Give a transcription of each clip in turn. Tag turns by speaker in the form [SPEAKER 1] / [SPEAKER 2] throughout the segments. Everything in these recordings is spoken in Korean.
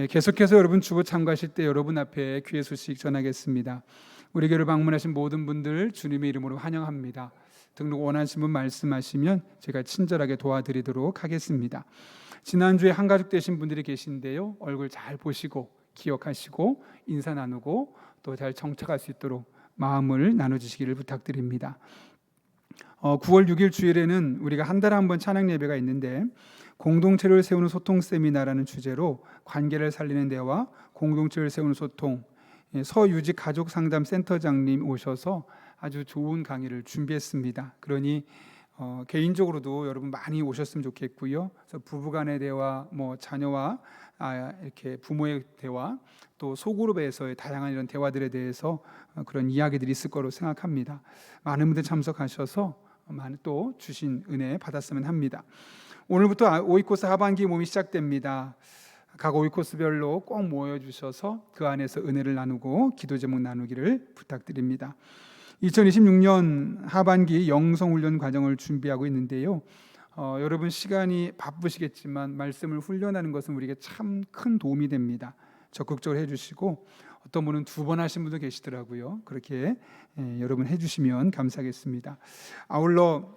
[SPEAKER 1] 계속해서 여러분 주보 참가하실 때 여러분 앞에 귀의 소식 전하겠습니다. 우리 교회를 방문하신 모든 분들 주님의 이름으로 환영합니다. 등록 원하시는 분 말씀하시면 제가 친절하게 도와드리도록 하겠습니다. 지난주에 한가족 되신 분들이 계신데요, 얼굴 잘 보시고 기억하시고 인사 나누고 또 잘 정착할 수 있도록 마음을 나눠주시기를 부탁드립니다. 9월 6일 주일에는 우리가 한 달에 한 번 찬양 예배가 있는데, 공동체를 세우는 소통 세미나라는 주제로 관계를 살리는 대화, 공동체를 세우는 소통, 서유직 가족 상담 센터장님 오셔서 아주 좋은 강의를 준비했습니다. 그러니 개인적으로도 여러분 많이 오셨으면 좋겠고요. 그래서 부부간의 대화, 자녀와 이렇게 부모의 대화, 또 소그룹에서의 다양한 이런 대화들에 대해서 그런 이야기들이 있을 거로 생각합니다. 많은 분들 참석하셔서 많은 또 주신 은혜 받았으면 합니다. 오늘부터 오이코스 하반기 모임이 시작됩니다. 각 오이코스별로 꼭 모여주셔서 그 안에서 은혜를 나누고 기도 제목 나누기를 부탁드립니다. 2026년 하반기 영성훈련 과정을 준비하고 있는데요, 여러분 시간이 바쁘시겠지만 말씀을 훈련하는 것은 우리에게 참 큰 도움이 됩니다. 적극적으로 해주시고, 어떤 분은 2번 하신 분도 계시더라고요. 그렇게 여러분 해주시면 감사하겠습니다. 아울러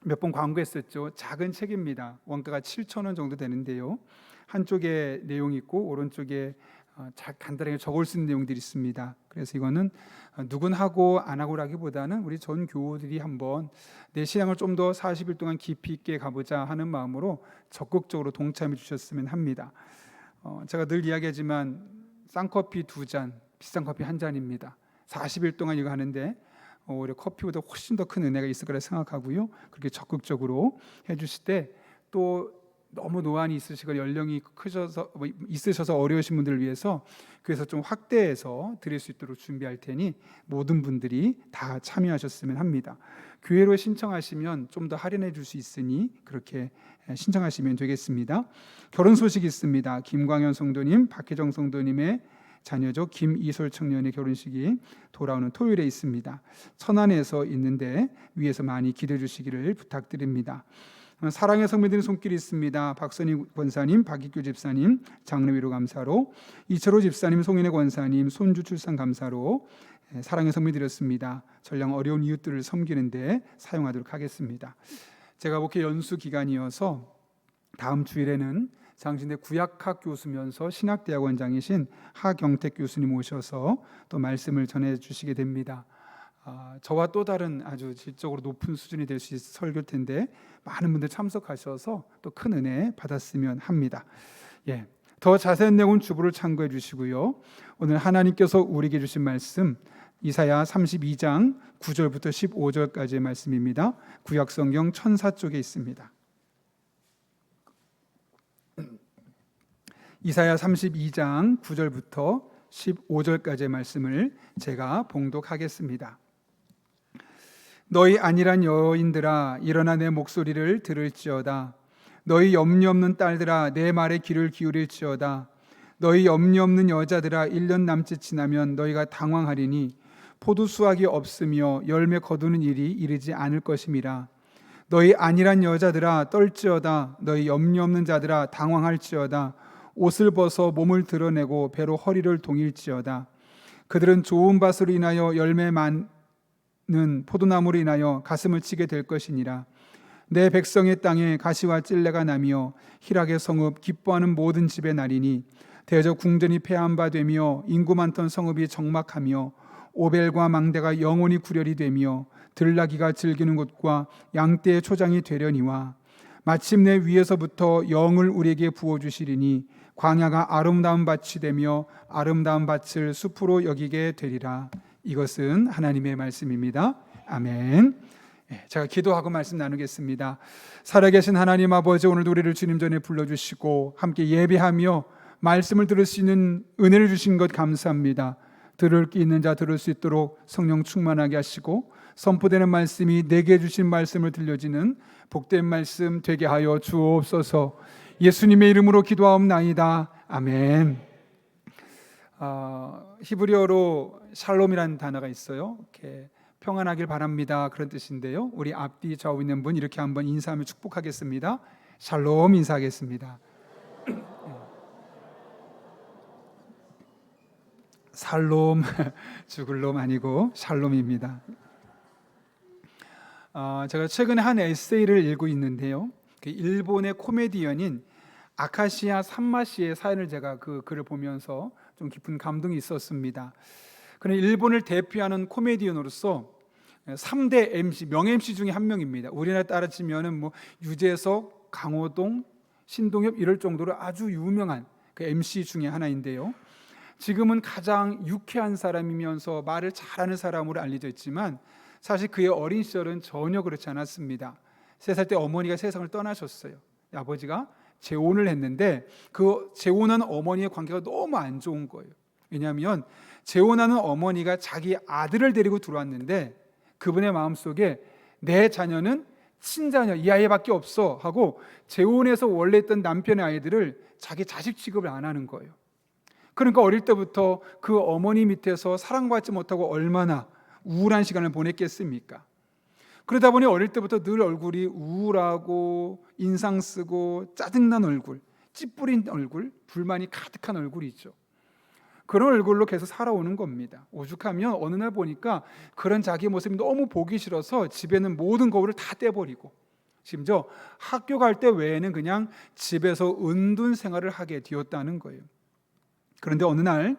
[SPEAKER 1] 몇 번 광고했었죠. 작은 책입니다. 원가가 7,000원 정도 되는데요, 한쪽에 내용이 있고 오른쪽에 간단하게 적을 수 있는 내용들이 있습니다. 그래서 이거는 누군 하고 안 하고라기보다는 우리 전 교우들이 한번 내 신앙을 좀 더 40일 동안 깊이 있게 가보자 하는 마음으로 적극적으로 동참해 주셨으면 합니다. 제가 늘 이야기하지만 쌍커피 2잔, 비싼 커피 1잔입니다. 40일 동안 이거 하는데 오히려 커피보다 훨씬 더 큰 은혜가 있을 거라 생각하고요. 그렇게 적극적으로 해주실 때, 또 너무 노안이 있으시거나 연령이 있으셔서 어려우신 분들을 위해서 그래서 좀 확대해서 드릴 수 있도록 준비할 테니 모든 분들이 다 참여하셨으면 합니다. 교회로 신청하시면 좀 더 할인해 줄 수 있으니 그렇게 신청하시면 되겠습니다. 결혼 소식이 있습니다. 김광현 성도님, 박혜정 성도님의 자녀죠, 김이솔 청년의 결혼식이 돌아오는 토요일에 있습니다. 천안에서 있는데 위에서 많이 기대해 주시기를 부탁드립니다. 사랑의 성민들의 손길이 있습니다. 박선희 권사님, 박익규 집사님 장례위로 감사로, 이철호 집사님, 송인혜 권사님 손주 출산 감사로 사랑의 성민 드렸습니다. 전량 어려운 이웃들을 섬기는데 사용하도록 하겠습니다. 제가 목회 연수 기간이어서 다음 주일에는 장신대 구약학 교수면서 신학대학원장이신 하경택 교수님 오셔서 또 말씀을 전해주시게 됩니다. 저와 또 다른 아주 질적으로 높은 수준이 될 수 있을 설교일 텐데 많은 분들 참석하셔서 또 큰 은혜 받았으면 합니다. 더 자세한 내용은 주보를 참고해 주시고요. 오늘 하나님께서 우리에게 주신 말씀 이사야 32장 9절부터 15절까지의 말씀입니다. 구약성경 천사 쪽에 있습니다. 이사야 32장 9절부터 15절까지의 말씀을 제가 봉독하겠습니다. 너희 안일한 여인들아, 일어나 내 목소리를 들을지어다. 너희 염려 없는 딸들아, 내 말에 귀를 기울일지어다. 너희 염려 없는 여자들아, 1년 남짓 지나면 너희가 당황하리니 포도 수확이 없으며 열매 거두는 일이 이르지 않을 것임이라. 너희 안일한 여자들아, 떨지어다. 너희 염려 없는 자들아, 당황할지어다. 옷을 벗어 몸을 드러내고 배로 허리를 동일지어다. 그들은 좋은 밭으로 인하여 열매 많은 포도나무로 인하여 가슴을 치게 될 것이니라. 내 백성의 땅에 가시와 찔레가 나며 희락의 성읍 기뻐하는 모든 집의 날이니 대적 궁전이 패한 바 되며 인구 많던 성읍이 적막하며 오벨과 망대가 영원히 구렬이 되며 들나귀가 즐기는 곳과 양떼의 초장이 되려니와 마침내 위에서부터 영을 우리에게 부어주시리니 광야가 아름다운 밭이 되며 아름다운 밭을 숲으로 여기게 되리라. 이것은 하나님의 말씀입니다. 아멘. 제가 기도하고 말씀 나누겠습니다. 살아계신 하나님 아버지, 오늘도 우리를 주님 전에 불러주시고 함께 예배하며 말씀을 들을 수 있는 은혜를 주신 것 감사합니다. 들을 게 있는 자 들을 수 있도록 성령 충만하게 하시고 선포되는 말씀이 내게 주신 말씀을 들려지는 복된 말씀 되게 하여 주옵소서. 예수님의 이름으로 기도하옵나이다. 아멘. 히브리어로 샬롬이라는 단어가 있어요. 이렇게 평안하길 바랍니다, 그런 뜻인데요, 우리 앞뒤 좌우 있는 분 이렇게 한번 인사하며 축복하겠습니다. 샬롬 인사하겠습니다. 살롬, 죽을 놈 아니고 샬롬입니다. 제가 최근에 한 에세이를 읽고 있는데요. 그 일본의 코미디언인 아카시야 산마시의 사연을 제가 그 글을 보면서 좀 깊은 감동이 있었습니다. 그는 일본을 대표하는 코미디언으로서 3대 MC, 명예 MC 중에 한 명입니다. 우리나라 따라치면은 뭐 유재석, 강호동, 신동엽 이럴 정도로 아주 유명한 그 MC 중에 하나인데요. 지금은 가장 유쾌한 사람이면서 말을 잘하는 사람으로 알려져 있지만 사실 그의 어린 시절은 전혀 그렇지 않았습니다. 3살 때 어머니가 세상을 떠나셨어요. 아버지가 재혼을 했는데 그 재혼한 어머니의 관계가 너무 안 좋은 거예요. 왜냐하면 재혼하는 어머니가 자기 아들을 데리고 들어왔는데 그분의 마음속에 내 자녀는 친자녀 이 아이밖에 없어 하고 재혼해서 원래 있던 남편의 아이들을 자기 자식 취급을 안 하는 거예요. 그러니까 어릴 때부터 그 어머니 밑에서 사랑받지 못하고 얼마나 우울한 시간을 보냈겠습니까? 그러다 보니 어릴 때부터 늘 얼굴이 우울하고 인상 쓰고 짜증난 얼굴, 찌푸린 얼굴, 불만이 가득한 얼굴이죠. 그런 얼굴로 계속 살아오는 겁니다. 오죽하면 어느 날 보니까 그런 자기 모습이 너무 보기 싫어서 집에는 모든 거울을 다 떼버리고 심지어 학교 갈 때 외에는 그냥 집에서 은둔 생활을 하게 되었다는 거예요. 그런데 어느 날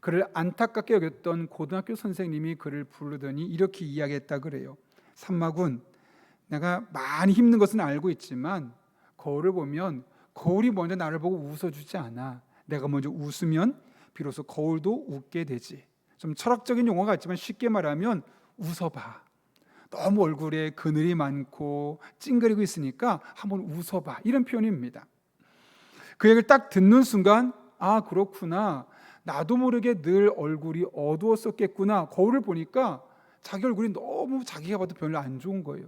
[SPEAKER 1] 그를 안타깝게 여겼던 고등학교 선생님이 그를 부르더니 이렇게 이야기했다 그래요. 삼마군, 내가 많이 힘든 것은 알고 있지만 거울을 보면 거울이 먼저 나를 보고 웃어주지 않아. 내가 먼저 웃으면 비로소 거울도 웃게 되지. 좀 철학적인 용어가 있지만 쉽게 말하면 웃어봐. 너무 얼굴에 그늘이 많고 찡그리고 있으니까 한번 웃어봐. 이런 표현입니다. 그 얘기를 딱 듣는 순간 아 그렇구나. 나도 모르게 늘 얼굴이 어두웠었겠구나. 거울을 보니까 자기 얼굴이 너무 자기가 봐도 별로 안 좋은 거예요.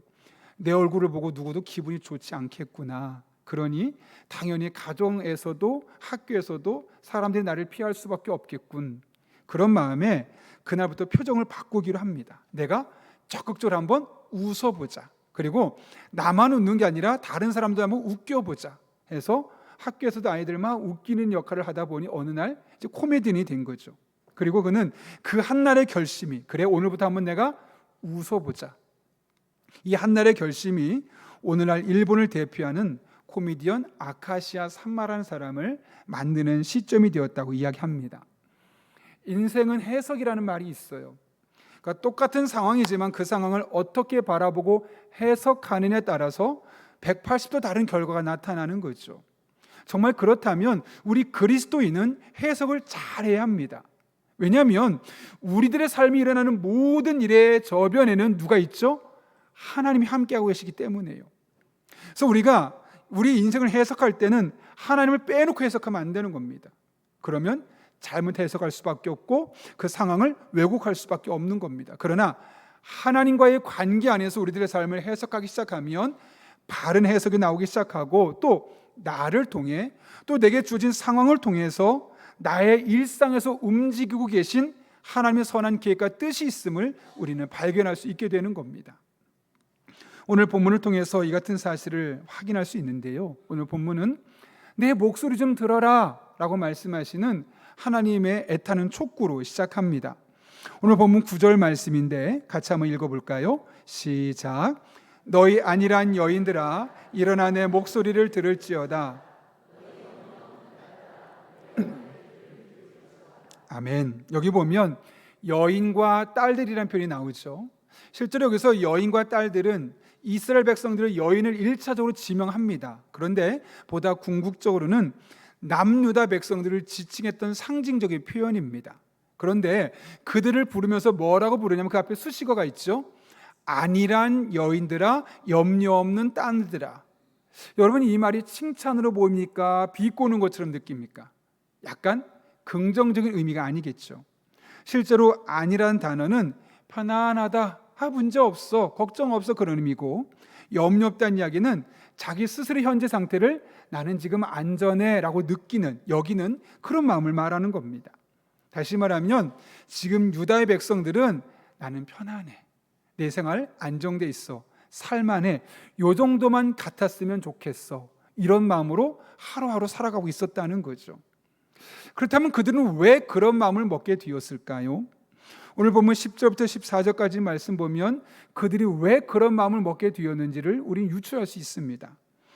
[SPEAKER 1] 내 얼굴을 보고 누구도 기분이 좋지 않겠구나. 그러니 당연히 가정에서도 학교에서도 사람들이 나를 피할 수밖에 없겠군. 그런 마음에 그날부터 표정을 바꾸기로 합니다. 내가 적극적으로 한번 웃어보자. 그리고 나만 웃는 게 아니라 다른 사람도 한번 웃겨보자 해서 학교에서도 아이들 막 웃기는 역할을 하다 보니 어느 날 이제 코미디언이 된 거죠. 그리고 그는 그 한날의 결심이 그래 오늘부터 한번 내가 웃어보자. 이 한날의 결심이 오늘날 일본을 대표하는 코미디언 아카시야 산마라는 사람을 만드는 시점이 되었다고 이야기합니다. 인생은 해석이라는 말이 있어요. 그러니까 똑같은 상황이지만 그 상황을 어떻게 바라보고 해석하느냐에 따라서 180도 다른 결과가 나타나는 거죠. 정말 그렇다면 우리 그리스도인은 해석을 잘해야 합니다. 왜냐하면 우리들의 삶이 일어나는 모든 일의 저변에는 누가 있죠? 하나님이 함께하고 계시기 때문에요. 그래서 우리가 우리 인생을 해석할 때는 하나님을 빼놓고 해석하면 안 되는 겁니다. 그러면 잘못 해석할 수밖에 없고 그 상황을 왜곡할 수밖에 없는 겁니다. 그러나 하나님과의 관계 안에서 우리들의 삶을 해석하기 시작하면 바른 해석이 나오기 시작하고 또 나를 통해 또 내게 주어진 상황을 통해서 나의 일상에서 움직이고 계신 하나님의 선한 계획과 뜻이 있음을 우리는 발견할 수 있게 되는 겁니다. 오늘 본문을 통해서 이 같은 사실을 확인할 수 있는데요. 오늘 본문은 내 목소리 좀 들어라 라고 말씀하시는 하나님의 애타는 촉구로 시작합니다. 오늘 본문 9절 말씀인데 같이 한번 읽어볼까요? 시작. 너희 안일한 여인들아 일어나 내 목소리를 들을지어다. 아멘. 여기 보면 여인과 딸들이라는 표현이 나오죠. 실제로 여기서 여인과 딸들은 이스라엘 백성들의 여인을 1차적으로 지명합니다. 그런데 보다 궁극적으로는 남유다 백성들을 지칭했던 상징적인 표현입니다. 그런데 그들을 부르면서 뭐라고 부르냐면 그 앞에 수식어가 있죠. 안일한 여인들아 염려 없는 딸들아. 여러분 이 말이 칭찬으로 보입니까? 비꼬는 것처럼 느낍니까? 약간 긍정적인 의미가 아니겠죠. 실제로 안이라는 단어는 편안하다, 문제 없어, 걱정 없어 그런 의미고 염려 없다는 이야기는 자기 스스로의 현재 상태를 나는 지금 안전해 라고 느끼는 여기는 그런 마음을 말하는 겁니다. 다시 말하면 지금 유다의 백성들은 나는 편안해, 내 생활 안정돼 있어, 살만해, 요 정도만 같았으면 좋겠어 이런 마음으로 하루하루 살아가고 있었다는 거죠. 그렇다면 그들은 왜 그런 마음을 먹게 되었을까요? 오늘 보면 10절부터 14절까지 말씀 보면 그들이 왜 그런 마음을 먹게 되었는지를 우리는 유추할 수 있습니다.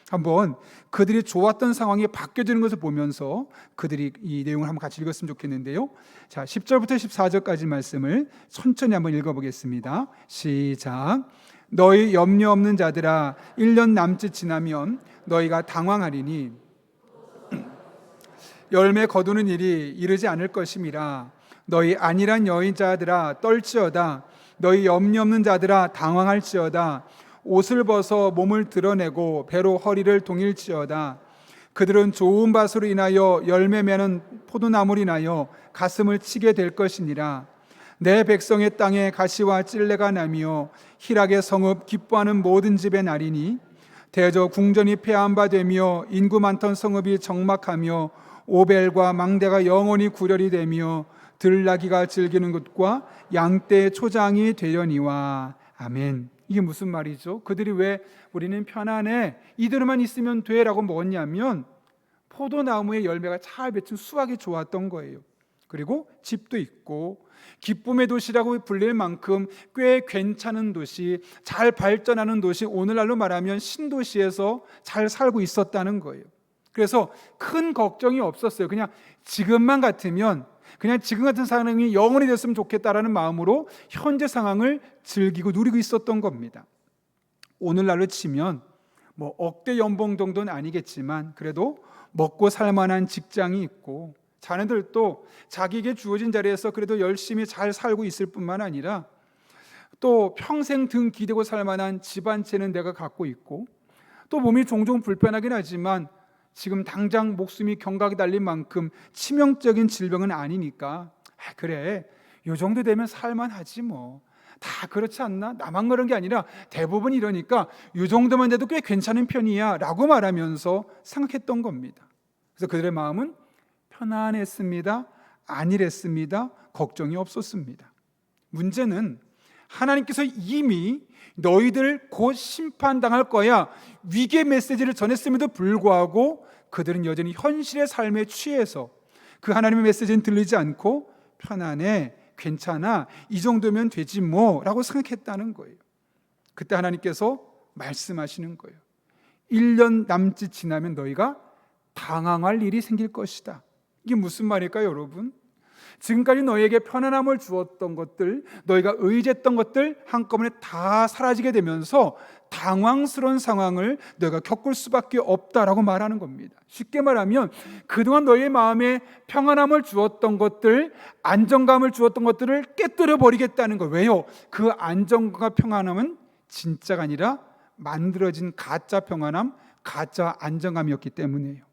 [SPEAKER 1] 한번 그들이 좋았던 상황이 바뀌어지는 것을 보면서 그들이 이 내용을 한번 같이 읽었으면 좋겠는데요. 자, 10절부터 14절까지 말씀을 천천히 한번 읽어보겠습니다. 시작. 너희 염려 없는 자들아, 1년 남짓 지나면 너희가 당황하리니 열매 거두는 일이 이르지 않을 것임이라. 너희 안일한 여인자들아 떨지어다. 너희 염려 없는 자들아 당황할지어다. 옷을 벗어 몸을 드러내고 배로 허리를 동일지어다. 그들은 좋은 밭으로 인하여 열매 맺는 포도나무로 인하여 가슴을 치게 될 것이니라. 내 백성의 땅에 가시와 찔레가 나며 희락의 성읍 기뻐하는 모든 집의 날이니 대저 궁전이 폐한 바 되며 인구 많던 성읍이 적막하며 오벨과 망대가 영원히 구렬이 되며 들나귀가 즐기는 곳과 양떼의 초장이 되려니와. 아멘. 이게 무슨 말이죠? 그들이 왜 우리는 편안해, 이대로만 있으면 돼 라고 먹었냐면 포도나무의 열매가 잘 맺힌 수확이 좋았던 거예요. 그리고 집도 있고 기쁨의 도시라고 불릴 만큼 꽤 괜찮은 도시, 잘 발전하는 도시, 오늘날로 말하면 신도시에서 잘 살고 있었다는 거예요. 그래서 큰 걱정이 없었어요. 그냥 지금만 같으면, 그냥 지금 같은 상황이 영원히 됐으면 좋겠다라는 마음으로 현재 상황을 즐기고 누리고 있었던 겁니다. 오늘날로 치면 뭐 억대 연봉 정도는 아니겠지만 그래도 먹고 살 만한 직장이 있고 자녀들도 자기에게 주어진 자리에서 그래도 열심히 잘 살고 있을 뿐만 아니라 또 평생 등 기대고 살 만한 집 한 채는 내가 갖고 있고, 또 몸이 종종 불편하긴 하지만 지금 당장 목숨이 경각이 달린 만큼 치명적인 질병은 아니니까 그래, 요 정도 되면 살만하지 뭐, 다 그렇지 않나? 나만 그런 게 아니라 대부분 이러니까 요 정도만 돼도 꽤 괜찮은 편이야 라고 말하면서 생각했던 겁니다. 그래서 그들의 마음은 편안했습니다. 안일했습니다. 걱정이 없었습니다. 문제는 하나님께서 이미 너희들 곧 심판당할 거야, 위기의 메시지를 전했음에도 불구하고 그들은 여전히 현실의 삶에 취해서 그 하나님의 메시지는 들리지 않고 편안해, 괜찮아, 이 정도면 되지 뭐 라고 생각했다는 거예요. 그때 하나님께서 말씀하시는 거예요. 1년 남짓 지나면 너희가 당황할 일이 생길 것이다. 이게 무슨 말일까요, 여러분? 지금까지 너희에게 편안함을 주었던 것들, 너희가 의지했던 것들 한꺼번에 다 사라지게 되면서 당황스러운 상황을 너희가 겪을 수밖에 없다라고 말하는 겁니다. 쉽게 말하면 그동안 너희의 마음에 평안함을 주었던 것들, 안정감을 주었던 것들을 깨뜨려 버리겠다는 거예요. 왜요? 그 안정감과 평안함은 진짜가 아니라 만들어진 가짜 평안함, 가짜 안정감이었기 때문이에요.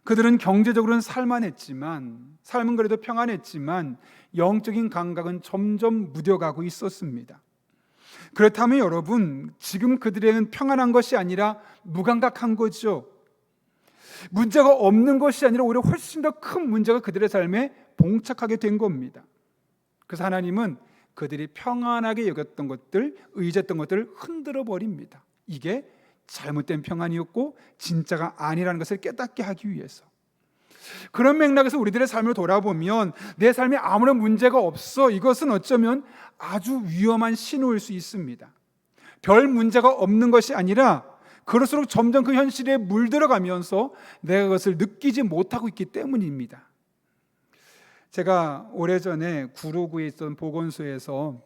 [SPEAKER 1] 그들은 경제적으로는 살만했지만, 삶은 그래도 평안했지만 영적인 감각은 점점 무뎌가고 있었습니다. 그렇다면 여러분, 지금 그들에게는 평안한 것이 아니라 무감각한 거죠. 문제가 없는 것이 아니라 오히려 훨씬 더 큰 문제가 그들의 삶에 봉착하게 된 겁니다. 그래서 하나님은 그들이 평안하게 여겼던 것들, 의지했던 것들을 흔들어 버립니다. 이게 잘못된 평안이었고 진짜가 아니라는 것을 깨닫게 하기 위해서. 그런 맥락에서 우리들의 삶을 돌아보면 내 삶에 아무런 문제가 없어, 이것은 어쩌면 아주 위험한 신호일 수 있습니다. 별 문제가 없는 것이 아니라 그럴수록 점점 그 현실에 물들어가면서 내가 그것을 느끼지 못하고 있기 때문입니다. 제가 오래전에 구로구에 있던 보건소에서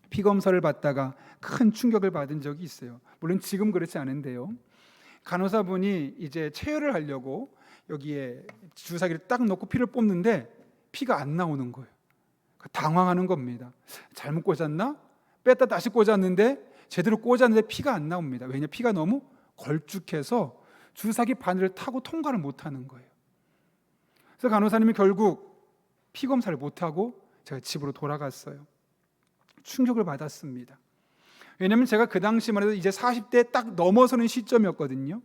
[SPEAKER 1] 피검사를 받다가 큰 충격을 받은 적이 있어요. 물론 지금 그렇지 않은데요. 간호사분이 이제 체열을 하려고 여기에 주사기를 딱 넣고 피를 뽑는데 피가 안 나오는 거예요. 당황하는 겁니다. 잘못 꽂았나? 뺐다 다시 꽂았는데 제대로 꽂았는데 피가 안 나옵니다. 왜냐? 피가 너무 걸쭉해서 주사기 바늘을 타고 통과를 못하는 거예요. 그래서 간호사님이 결국 피 검사를 못하고 제가 집으로 돌아갔어요. 충격을 받았습니다. 왜냐하면 제가 그 당시만 해도 이제 40대 딱 넘어서는 시점이었거든요.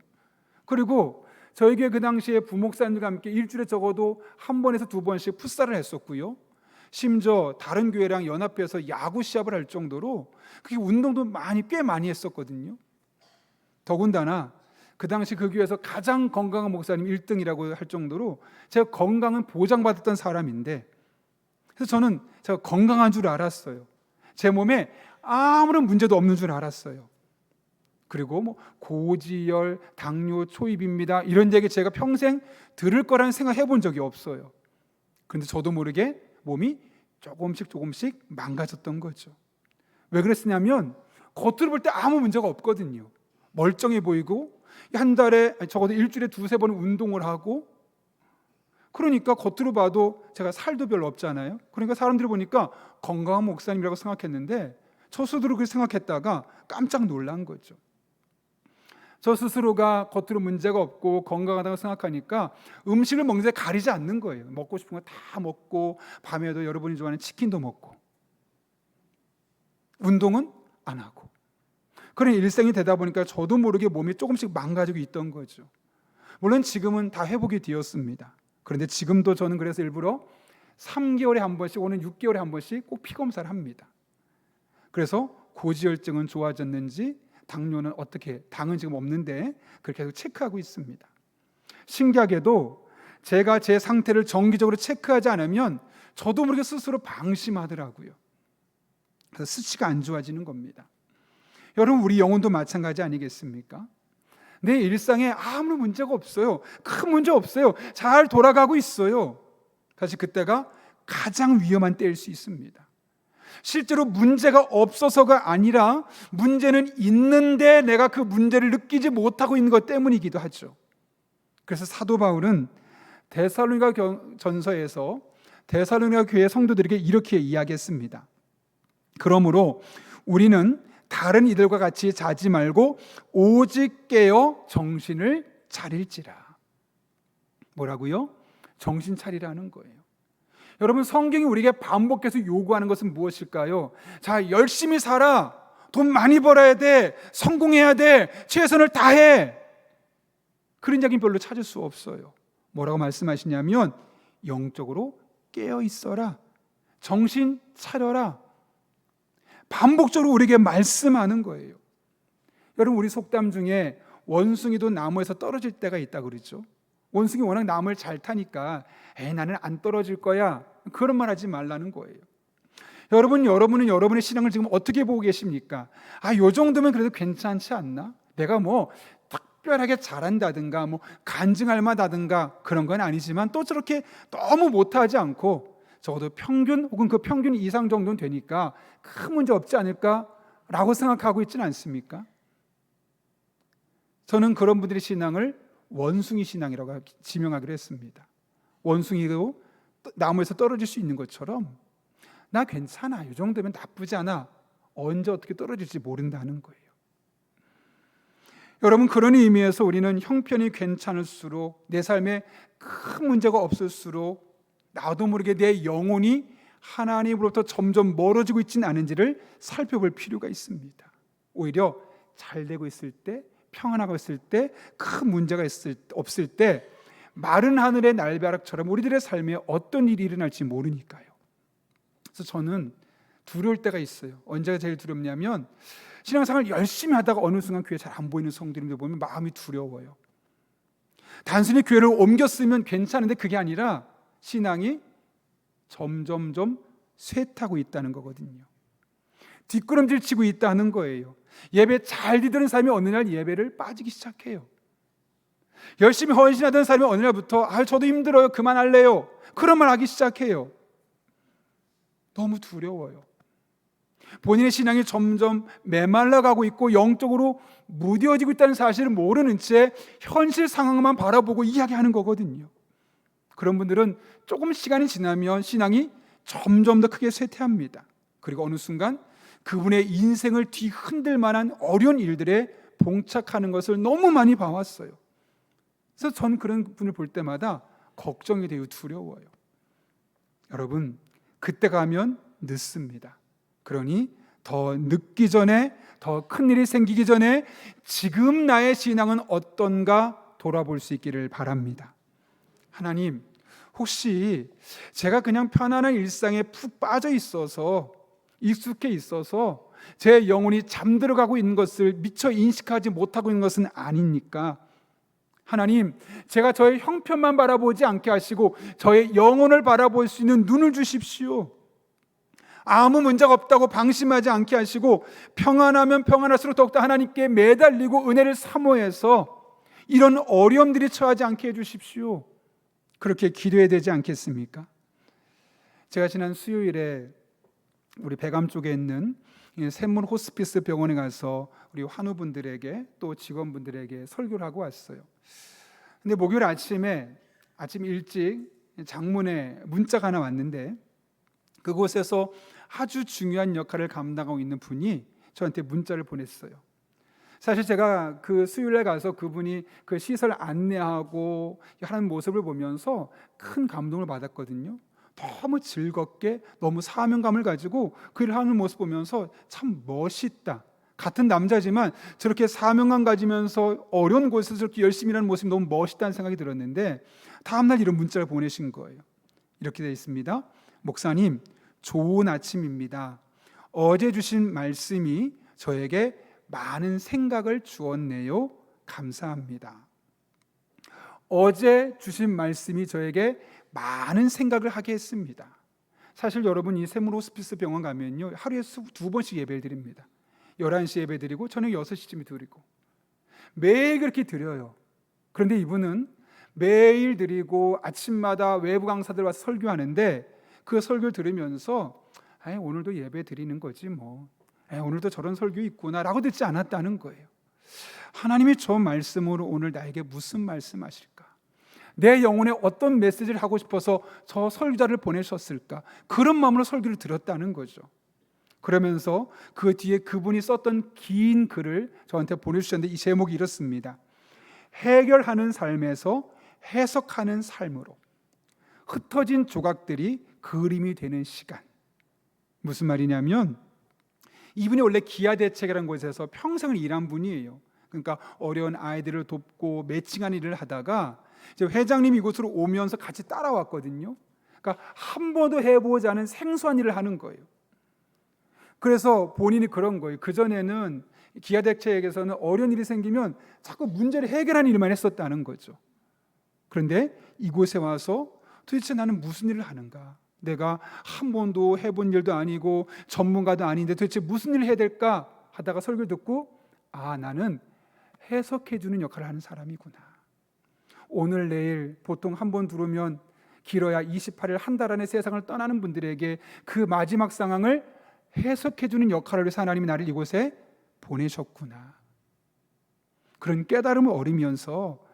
[SPEAKER 1] 그리고 저에게 그 당시에 부목사님들과 함께 일주일에 적어도 한 번에서 두 번씩 풋살을 했었고요. 심지어 다른 교회랑 연합해서 야구 시합을 할 정도로 그게 운동도 꽤 많이 했었거든요. 더군다나 그 당시 그 교회에서 가장 건강한 목사님 1등이라고 할 정도로 제가 건강은 보장받았던 사람인데, 그래서 저는 제가 건강한 줄 알았어요. 제 몸에 아무런 문제도 없는 줄 알았어요. 그리고 뭐 고지혈, 당뇨, 초입입니다, 이런 얘기 제가 평생 들을 거라는 생각 해본 적이 없어요. 그런데 저도 모르게 몸이 조금씩 망가졌던 거죠. 왜 그랬냐면 겉으로 볼 때 아무 문제가 없거든요. 멀쩡해 보이고 한 달에 적어도 일주일에 2-3번 운동을 하고, 그러니까 겉으로 봐도 제가 살도 별로 없잖아요. 그러니까 사람들이 보니까 건강한 목사님이라고 생각했는데 저 스스로 그렇게 생각했다가 깜짝 놀란 거죠. 저 스스로가 겉으로 문제가 없고 건강하다고 생각하니까 음식을 먹는데 가리지 않는 거예요. 먹고 싶은 거 다 먹고, 밤에도 여러분이 좋아하는 치킨도 먹고, 운동은 안 하고. 그런 일생이 되다 보니까 저도 모르게 몸이 조금씩 망가지고 있던 거죠. 물론 지금은 다 회복이 되었습니다. 그런데 지금도 저는 그래서 일부러 3개월에 한 번씩, 오는 6개월에 한 번씩 꼭 피검사를 합니다. 그래서 고지혈증은 좋아졌는지, 당뇨는 어떻게, 당은 지금 없는데 그렇게 계속 체크하고 있습니다. 신기하게도 제가 제 상태를 정기적으로 체크하지 않으면 저도 모르게 스스로 방심하더라고요. 그래서 수치가 안 좋아지는 겁니다. 여러분, 우리 영혼도 마찬가지 아니겠습니까? 내 일상에 아무 문제가 없어요. 큰 문제 없어요. 잘 돌아가고 있어요. 사실 그때가 가장 위험한 때일 수 있습니다. 실제로 문제가 없어서가 아니라 문제는 있는데 내가 그 문제를 느끼지 못하고 있는 것 때문이기도 하죠. 그래서 사도 바울은 데살로니가 전서에서 데살로니가 교회 성도들에게 이렇게 이야기했습니다. 그러므로 우리는 다른 이들과 같이 자지 말고 오직 깨어 정신을 차릴지라. 뭐라고요? 정신 차리라는 거예요. 여러분, 성경이 우리에게 반복해서 요구하는 것은 무엇일까요? 자, 열심히 살아. 돈 많이 벌어야 돼. 성공해야 돼. 최선을 다해. 그런 이야기는 별로 찾을 수 없어요. 뭐라고 말씀하시냐면 영적으로 깨어 있어라. 정신 차려라. 반복적으로 우리에게 말씀하는 거예요. 여러분, 우리 속담 중에 원숭이도 나무에서 떨어질 때가 있다 그러죠. 원숭이 워낙 나무를 잘 타니까 나는 안 떨어질 거야, 그런 말 하지 말라는 거예요. 여러분은 여러분의 신앙을 지금 어떻게 보고 계십니까? 요 정도면 그래도 괜찮지 않나? 내가 뭐 특별하게 잘한다든가 뭐 간증할 만하든가 그런 건 아니지만 또 저렇게 너무 못하지 않고 적어도 평균 혹은 그 평균 이상 정도는 되니까 큰 문제 없지 않을까라고 생각하고 있지는 않습니까? 저는 그런 분들의 신앙을 원숭이 신앙이라고 지명하기로 했습니다. 원숭이도 나무에서 떨어질 수 있는 것처럼 나 괜찮아, 이 정도면 나쁘지 않아, 언제 어떻게 떨어질지 모른다는 거예요. 여러분, 그런 의미에서 우리는 형편이 괜찮을수록, 내 삶에 큰 문제가 없을수록 나도 모르게 내 영혼이 하나님으로부터 점점 멀어지고 있지는 않은지를 살펴볼 필요가 있습니다. 오히려 잘 되고 있을 때, 평안하고 있을 때, 큰 문제가 없을 때 마른 하늘의 날벼락처럼 우리들의 삶에 어떤 일이 일어날지 모르니까요. 그래서 저는 두려울 때가 있어요. 언제가 제일 두렵냐면 신앙생활 열심히 하다가 어느 순간 교회 잘 안 보이는 성도님들 보면 마음이 두려워요. 단순히 교회를 옮겼으면 괜찮은데 그게 아니라 신앙이 점점점 쇠타고 있다는 거거든요. 뒷걸음질 치고 있다는 거예요. 예배 잘 드리던 사람이 어느 날 예배를 빠지기 시작해요. 열심히 헌신하던 사람이 어느 날부터 저도 힘들어요, 그만할래요, 그런 말 하기 시작해요. 너무 두려워요. 본인의 신앙이 점점 메말라가고 있고 영적으로 무뎌지고 있다는 사실을 모르는 채 현실 상황만 바라보고 이야기하는 거거든요. 그런 분들은 조금 시간이 지나면 신앙이 점점 더 크게 쇠퇴합니다. 그리고 어느 순간 그분의 인생을 뒤흔들 만한 어려운 일들에 봉착하는 것을 너무 많이 봐왔어요. 그래서 전 그런 분을 볼 때마다 걱정이 되고 두려워요. 여러분, 그때 가면 늦습니다. 그러니 더 늦기 전에, 더 큰일이 생기기 전에 지금 나의 신앙은 어떤가 돌아볼 수 있기를 바랍니다. 하나님, 혹시 제가 그냥 편안한 일상에 푹 빠져 있어서, 익숙해 있어서 제 영혼이 잠들어가고 있는 것을 미처 인식하지 못하고 있는 것은 아닙니까? 하나님, 제가 저의 형편만 바라보지 않게 하시고 저의 영혼을 바라볼 수 있는 눈을 주십시오. 아무 문제가 없다고 방심하지 않게 하시고 평안하면 평안할수록 더욱더 하나님께 매달리고 은혜를 사모해서 이런 어려움들이 처하지 않게 해주십시오. 그렇게 기도해야 되지 않겠습니까? 제가 지난 수요일에 우리 배감 쪽에 있는 샘물 호스피스 병원에 가서 우리 환우분들에게 또 직원분들에게 설교를 하고 왔어요. 근데 목요일 아침 일찍 장문에 문자가 하나 왔는데 그곳에서 아주 중요한 역할을 감당하고 있는 분이 저한테 문자를 보냈어요. 사실 제가 그 수요일에 가서 그분이 그 시설 안내하고 하는 모습을 보면서 큰 감동을 받았거든요. 너무 즐겁게 너무 사명감을 가지고 그 일을 하는 모습 보면서 참 멋있다. 같은 남자지만 저렇게 사명감 가지면서 어려운 곳에서 저렇게 열심히 일하는 모습이 너무 멋있다는 생각이 들었는데 다음날 이런 문자를 보내신 거예요. 이렇게 되어 있습니다. 목사님, 좋은 아침입니다. 어제 주신 말씀이 저에게 많은 생각을 주었네요. 감사합니다. 어제 주신 말씀이 저에게 많은 생각을 하게 했습니다. 사실 여러분 이 샘물 호스피스 병원 가면요 하루에 2번씩 예배를 드립니다. 11시 예배 드리고 저녁 6시쯤에 드리고 매일 그렇게 드려요. 그런데 이분은 매일 드리고 아침마다 외부 강사들 와서 설교하는데 그 설교를 들으면서 오늘도 예배 드리는 거지 뭐 오늘도 저런 설교 있구나 라고 듣지 않았다는 거예요. 하나님이 저 말씀으로 오늘 나에게 무슨 말씀하실까? 내 영혼에 어떤 메시지를 하고 싶어서 저 설교자를 보내셨을까? 그런 마음으로 설교를 들었다는 거죠. 그러면서 그 뒤에 그분이 썼던 긴 글을 저한테 보내주셨는데 이 제목이 이렇습니다. 해결하는 삶에서 해석하는 삶으로 흩어진 조각들이 그림이 되는 시간. 무슨 말이냐면 이분이 원래 기아대책이라는 곳에서 평생을 일한 분이에요. 그러니까 어려운 아이들을 돕고 매칭하는 일을 하다가 이제 회장님이 이곳으로 오면서 같이 따라왔거든요. 그러니까 한 번도 해보지 않은 생소한 일을 하는 거예요. 그래서 본인이 그런 거예요. 그전에는 기아대책에서는 어려운 일이 생기면 자꾸 문제를 해결하는 일만 했었다는 거죠. 그런데 이곳에 와서 도대체 나는 무슨 일을 하는가? 내가 한 번도 해본 일도 아니고 전문가도 아닌데 도대체 무슨 일을 해야 될까? 하다가 설교를 듣고 나는 해석해주는 역할을 하는 사람이구나. 오늘 내일 보통 한 번 들으면 길어야 28일 한 달 안에 세상을 떠나는 분들에게 그 마지막 상황을 해석해주는 역할을 위해서 하나님이 나를 이곳에 보내셨구나. 그런 깨달음을 얻으면서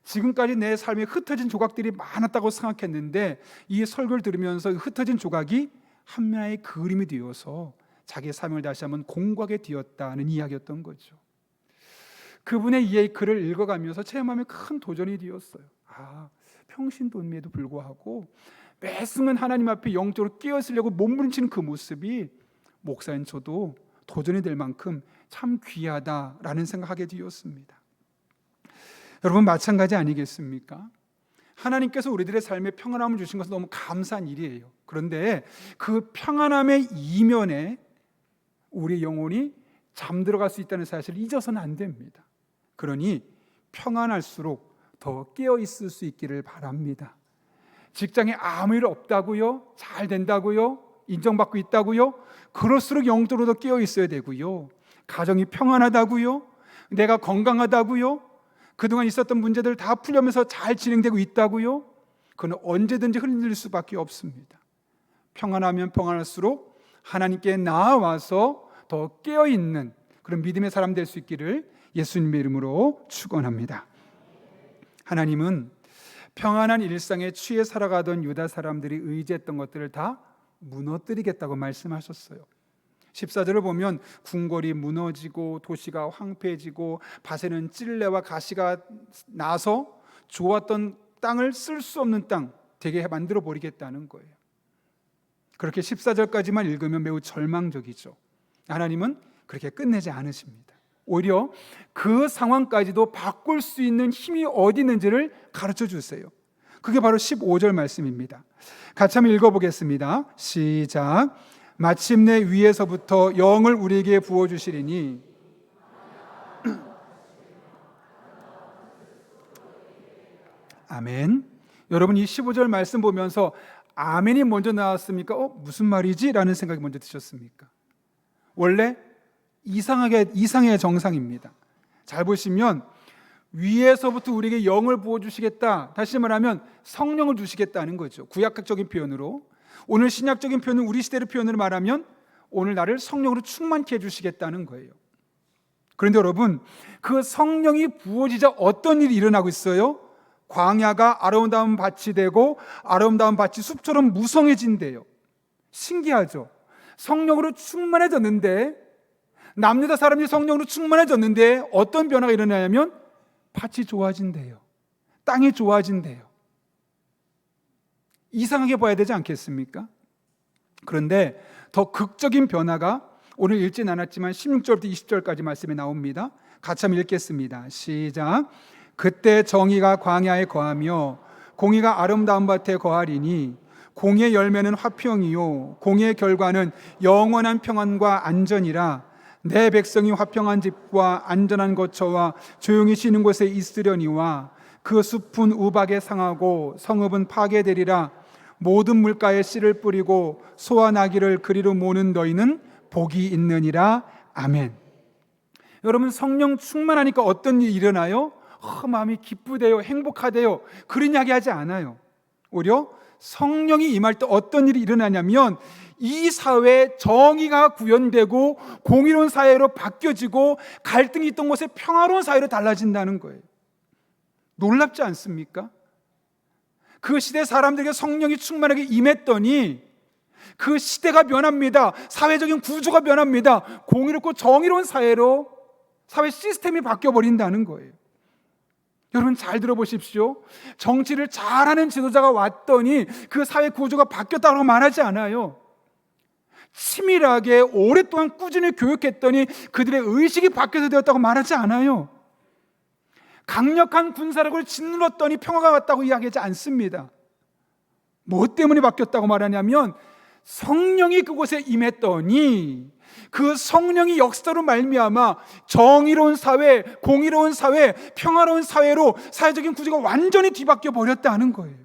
[SPEAKER 1] 지금까지 내 삶에 흩어진 조각들이 많았다고 생각했는데 이 설교를 들으면서 흩어진 조각이 하나의 그림이 되어서 자기의 삶을 다시 한번 공부하게 되었다는 이야기였던 거죠. 그분의 이 글을 읽어가면서 제 마음에 큰 도전이 되었어요. 평신도임에도 불구하고 매 순간 하나님 앞에 영적으로 깨어있으려고 몸부림치는 그 모습이 목사인 저도 도전이 될 만큼 참 귀하다라는 생각하게 되었습니다. 여러분 마찬가지 아니겠습니까? 하나님께서 우리들의 삶에 평안함을 주신 것은 너무 감사한 일이에요. 그런데 그 평안함의 이면에 우리 영혼이 잠들어갈 수 있다는 사실을 잊어서는 안 됩니다. 그러니 평안할수록 더 깨어있을 수 있기를 바랍니다. 직장에 아무 일 없다고요? 잘 된다고요? 인정받고 있다고요? 그럴수록 영적으로 더 깨어있어야 되고요. 가정이 평안하다고요? 내가 건강하다고요? 그동안 있었던 문제들 다 풀려면서 잘 진행되고 있다고요? 그건 언제든지 흔들릴 수밖에 없습니다. 평안하면 평안할수록 하나님께 나아와서 더 깨어있는 그런 믿음의 사람 될 수 있기를 예수님의 이름으로 축원합니다. 하나님은 평안한 일상에 취해 살아가던 유다 사람들이 의지했던 것들을 다 무너뜨리겠다고 말씀하셨어요. 14절을 보면 궁궐이 무너지고 도시가 황폐해지고 밭에는 찔레와 가시가 나서 좋았던 땅을 쓸 수 없는 땅 되게 만들어 버리겠다는 거예요. 그렇게 14절까지만 읽으면 매우 절망적이죠. 하나님은 그렇게 끝내지 않으십니다. 오히려 그 상황까지도 바꿀 수 있는 힘이 어디 있는지를 가르쳐 주세요. 그게 바로 15절 말씀입니다. 같이 한번 읽어보겠습니다. 시작. 마침내 위에서부터 영을 우리에게 부어주시리니 아멘. 여러분 이 15절 말씀 보면서 아멘이 먼저 나왔습니까? 무슨 말이지? 라는 생각이 먼저 드셨습니까? 원래 이상의 정상입니다. 잘 보시면 위에서부터 우리에게 영을 부어주시겠다, 다시 말하면 성령을 주시겠다는 거죠. 구약적인 표현으로. 오늘 신약적인 표현은 우리 시대의 표현으로 말하면 오늘 나를 성령으로 충만케 해주시겠다는 거예요. 그런데 여러분, 그 성령이 부어지자 어떤 일이 일어나고 있어요? 광야가 아름다운 밭이 되고 아름다운 밭이 숲처럼 무성해진대요. 신기하죠? 성령으로 충만해졌는데, 남유다 사람이 성령으로 충만해졌는데 어떤 변화가 일어나냐면 밭이 좋아진대요. 땅이 좋아진대요. 이상하게 봐야 되지 않겠습니까? 그런데 더 극적인 변화가 오늘 읽진 않았지만 16절부터 20절까지 말씀에 나옵니다. 같이 한번 읽겠습니다. 시작. 그때 정의가 광야에 거하며 공의가 아름다운 밭에 거하리니 공의의 열매는 화평이요 공의의 결과는 영원한 평안과 안전이라. 내 백성이 화평한 집과 안전한 거처와 조용히 쉬는 곳에 있으려니와 그 숲은 우박에 상하고 성읍은 파괴되리라. 모든 물가에 씨를 뿌리고 소와 나귀를 그리로 모는 너희는 복이 있느니라. 아멘. 여러분, 성령 충만하니까 어떤 일이 일어나요? 마음이 기쁘대요, 행복하대요, 그런 이야기 하지 않아요. 오히려 성령이 임할 때 어떤 일이 일어나냐면 이 사회에 정의가 구현되고 공의로운 사회로 바뀌어지고 갈등이 있던 곳에 평화로운 사회로 달라진다는 거예요. 놀랍지 않습니까? 그 시대 사람들에게 성령이 충만하게 임했더니 그 시대가 변합니다. 사회적인 구조가 변합니다. 공의롭고 정의로운 사회로 사회 시스템이 바뀌어버린다는 거예요. 여러분 잘 들어보십시오. 정치를 잘하는 지도자가 왔더니 그 사회 구조가 바뀌었다고 말하지 않아요. 치밀하게 오랫동안 꾸준히 교육했더니 그들의 의식이 바뀌어서 되었다고 말하지 않아요. 강력한 군사력을 짓눌렀더니 평화가 왔다고 이야기하지 않습니다. 뭐 때문에 바뀌었다고 말하냐면 성령이 그곳에 임했더니 그 성령이 역사로 말미암아 정의로운 사회, 공의로운 사회, 평화로운 사회로 사회적인 구조가 완전히 뒤바뀌어 버렸다는 거예요.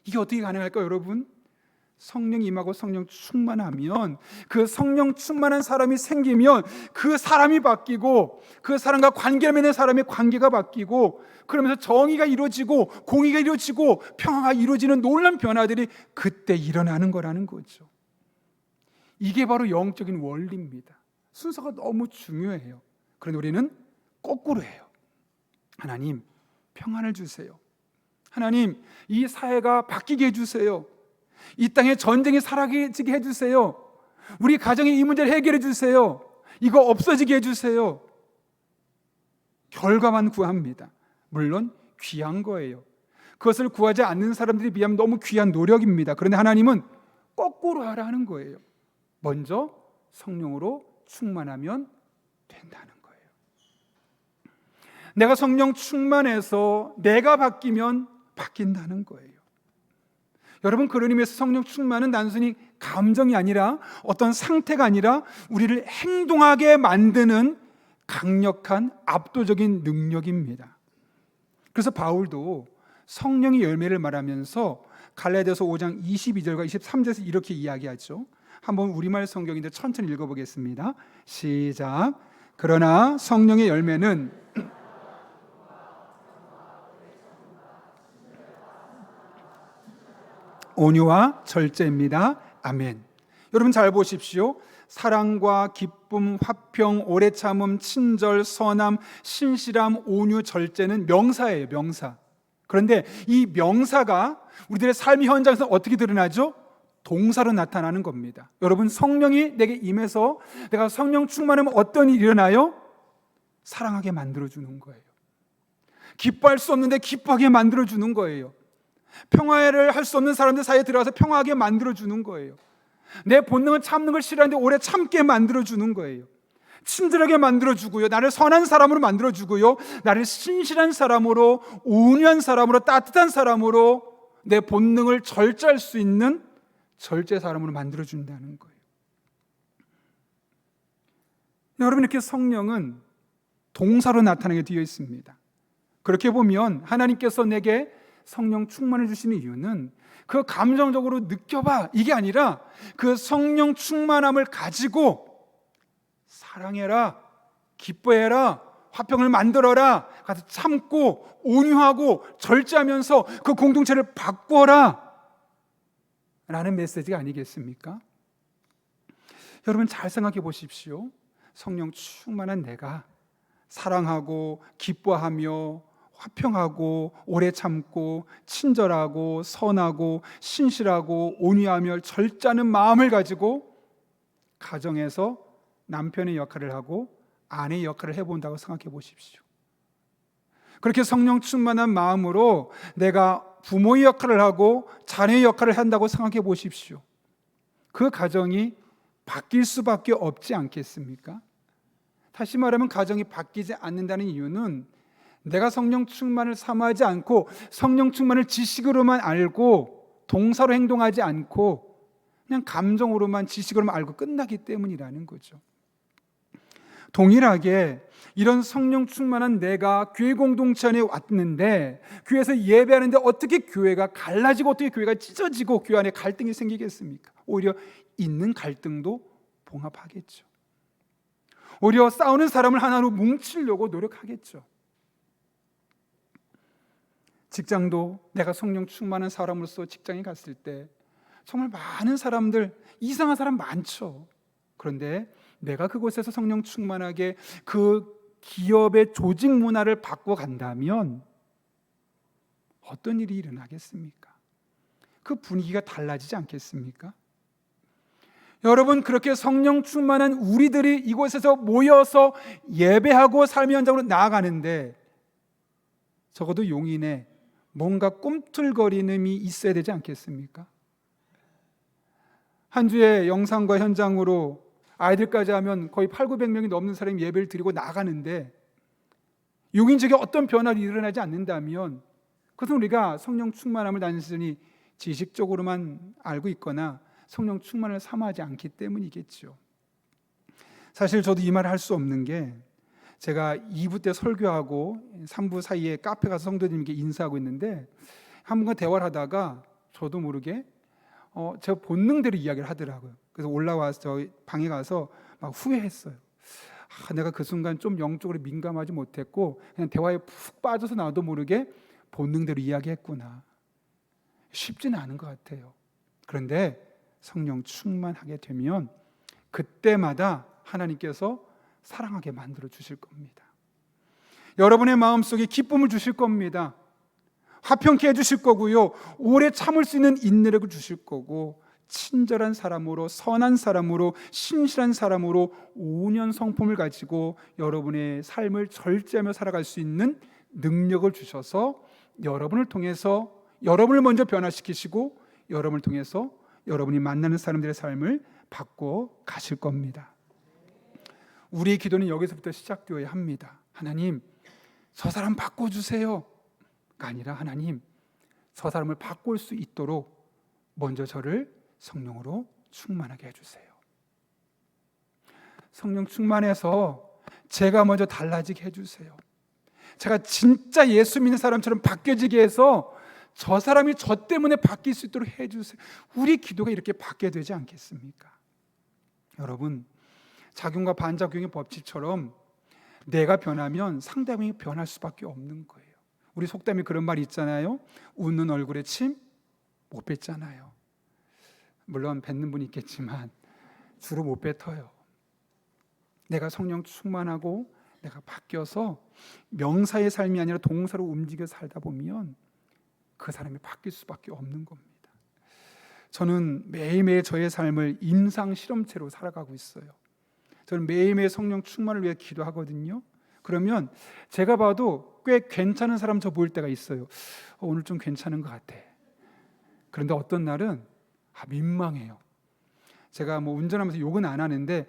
[SPEAKER 1] 이게 어떻게 가능할까요, 여러분? 성령이 임하고 성령 충만하면, 그 성령 충만한 사람이 생기면 그 사람이 바뀌고 그 사람과 관계를 맺는 사람의 관계가 바뀌고 그러면서 정의가 이루어지고 공의가 이루어지고 평화가 이루어지는 놀라운 변화들이 그때 일어나는 거라는 거죠. 이게 바로 영적인 원리입니다. 순서가 너무 중요해요. 그런데 우리는 거꾸로 해요. 하나님, 평안을 주세요. 하나님, 이 사회가 바뀌게 해주세요. 이 땅에 전쟁이 사라지게 해주세요. 우리 가정의 이 문제를 해결해 주세요. 이거 없어지게 해주세요. 결과만 구합니다. 물론 귀한 거예요. 그것을 구하지 않는 사람들에 비하면 너무 귀한 노력입니다. 그런데 하나님은 거꾸로 하라는 거예요. 먼저 성령으로 충만하면 된다는 거예요. 내가 성령 충만해서 내가 바뀌면 바뀐다는 거예요. 여러분, 그런 의미에서 성령 충만은 단순히 감정이 아니라 어떤 상태가 아니라 우리를 행동하게 만드는 강력한 압도적인 능력입니다. 그래서 바울도 성령의 열매를 말하면서 갈라디아서 5장 22절과 23절에서 이렇게 이야기하죠. 한번 우리말 성경인데 천천히 읽어보겠습니다. 시작. 그러나 성령의 열매는 온유와 절제입니다. 아멘. 여러분 잘 보십시오. 사랑과 기쁨, 화평, 오래 참음, 친절, 선함, 신실함, 온유, 절제는 명사예요. 명사. 그런데 이 명사가 우리들의 삶의 현장에서 어떻게 드러나죠? 동사로 나타나는 겁니다. 여러분, 성령이 내게 임해서 내가 성령 충만하면 어떤 일이 일어나요? 사랑하게 만들어주는 거예요. 기뻐할 수 없는데 기뻐하게 만들어주는 거예요. 평화를 할 수 없는 사람들 사이에 들어가서 평화하게 만들어주는 거예요. 내 본능은 참는 걸 싫어하는데 오래 참게 만들어주는 거예요. 친절하게 만들어주고요, 나를 선한 사람으로 만들어주고요, 나를 신실한 사람으로, 온유한 사람으로, 따뜻한 사람으로, 내 본능을 절제할 수 있는 절제 사람으로 만들어준다는 거예요. 여러분, 이렇게 성령은 동사로 나타나게 되어 있습니다. 그렇게 보면 하나님께서 내게 성령 충만을 주시는 이유는 그 감정적으로 느껴봐 이게 아니라 그 성령 충만함을 가지고 사랑해라, 기뻐해라, 화평을 만들어라, 가서 참고 온유하고 절제하면서 그 공동체를 바꿔라 라는 메시지가 아니겠습니까? 여러분 잘 생각해 보십시오. 성령 충만한 내가 사랑하고 기뻐하며 화평하고 오래 참고 친절하고 선하고 신실하고 온유하며 절제하는 마음을 가지고 가정에서 남편의 역할을 하고 아내의 역할을 해본다고 생각해 보십시오. 그렇게 성령 충만한 마음으로 내가 부모의 역할을 하고 자녀의 역할을 한다고 생각해 보십시오. 그 가정이 바뀔 수밖에 없지 않겠습니까? 다시 말하면 가정이 바뀌지 않는다는 이유는 내가 성령 충만을 삼하지 않고 성령 충만을 지식으로만 알고 동사로 행동하지 않고 그냥 감정으로만 지식으로만 알고 끝나기 때문이라는 거죠. 동일하게 이런 성령 충만한 내가 교회 공동체 안에 왔는데 교회에서 예배하는데 어떻게 교회가 갈라지고 어떻게 교회가 찢어지고 교회 안에 갈등이 생기겠습니까? 오히려 있는 갈등도 봉합하겠죠. 오히려 싸우는 사람을 하나로 뭉치려고 노력하겠죠. 직장도 내가 성령 충만한 사람으로서 직장에 갔을 때 정말 많은 사람들, 이상한 사람 많죠. 그런데 내가 그곳에서 성령 충만하게 그 기업의 조직 문화를 바꿔간다면 어떤 일이 일어나겠습니까? 그 분위기가 달라지지 않겠습니까? 여러분, 그렇게 성령 충만한 우리들이 이곳에서 모여서 예배하고 삶의 현장으로 나아가는데 적어도 용인에 뭔가 꿈틀거리는이 있어야 되지 않겠습니까? 한 주에 영상과 현장으로 아이들까지 하면 거의 800~900명이 넘는 사람이 예배를 드리고 나가는데 용인 지역에 어떤 변화가 일어나지 않는다면 그것은 우리가 성령 충만함을 단순히 지식적으로만 알고 있거나 성령 충만을 삼하지 않기 때문이겠죠. 사실 저도 이 말을 할 수 없는 게 제가 2부 때 설교하고 3부 사이에 카페 가서 성도님께 인사하고 있는데 한 분과 대화를 하다가 저도 모르게 제가 본능대로 이야기를 하더라고요. 그래서 올라와서 저 방에 가서 막 후회했어요. 내가 그 순간 좀 영적으로 민감하지 못했고 그냥 대화에 푹 빠져서 나도 모르게 본능대로 이야기했구나. 쉽지는 않은 것 같아요. 그런데 성령 충만하게 되면 그때마다 하나님께서 사랑하게 만들어 주실 겁니다. 여러분의 마음속에 기쁨을 주실 겁니다. 화평케 해주실 거고요, 오래 참을 수 있는 인내력을 주실 거고, 친절한 사람으로, 선한 사람으로, 신실한 사람으로 5년 성품을 가지고 여러분의 삶을 절제하며 살아갈 수 있는 능력을 주셔서 여러분을 통해서 여러분을 먼저 변화시키시고 여러분을 통해서 여러분이 만나는 사람들의 삶을 바꿔 가실 겁니다. 우리의 기도는 여기서부터 시작되어야 합니다. 하나님, 저 사람 바꿔주세요가 아니라 하나님, 저 사람을 바꿀 수 있도록 먼저 저를 성령으로 충만하게 해주세요. 성령 충만해서 제가 먼저 달라지게 해주세요. 제가 진짜 예수 믿는 사람처럼 바뀌어지게 해서 저 사람이 저 때문에 바뀔 수 있도록 해주세요. 우리 기도가 이렇게 바뀌어야 되지 않겠습니까? 여러분, 작용과 반작용의 법칙처럼 내가 변하면 상대방이 변할 수밖에 없는 거예요. 우리 속담에 그런 말이 있잖아요. 웃는 얼굴에 침 못 뱉잖아요. 물론 뱉는 분이 있겠지만 주로 못 뱉어요. 내가 성령 충만하고 내가 바뀌어서 명사의 삶이 아니라 동사로 움직여 살다 보면 그 사람이 바뀔 수밖에 없는 겁니다. 저는 매일매일 저의 삶을 임상 실험체로 살아가고 있어요. 저는 매일매일 성령 충만을 위해 기도하거든요. 그러면 제가 봐도 꽤 괜찮은 사람 저 보일 때가 있어요. 오늘 좀 괜찮은 것 같아. 그런데 어떤 날은 민망해요. 제가 운전하면서 욕은 안 하는데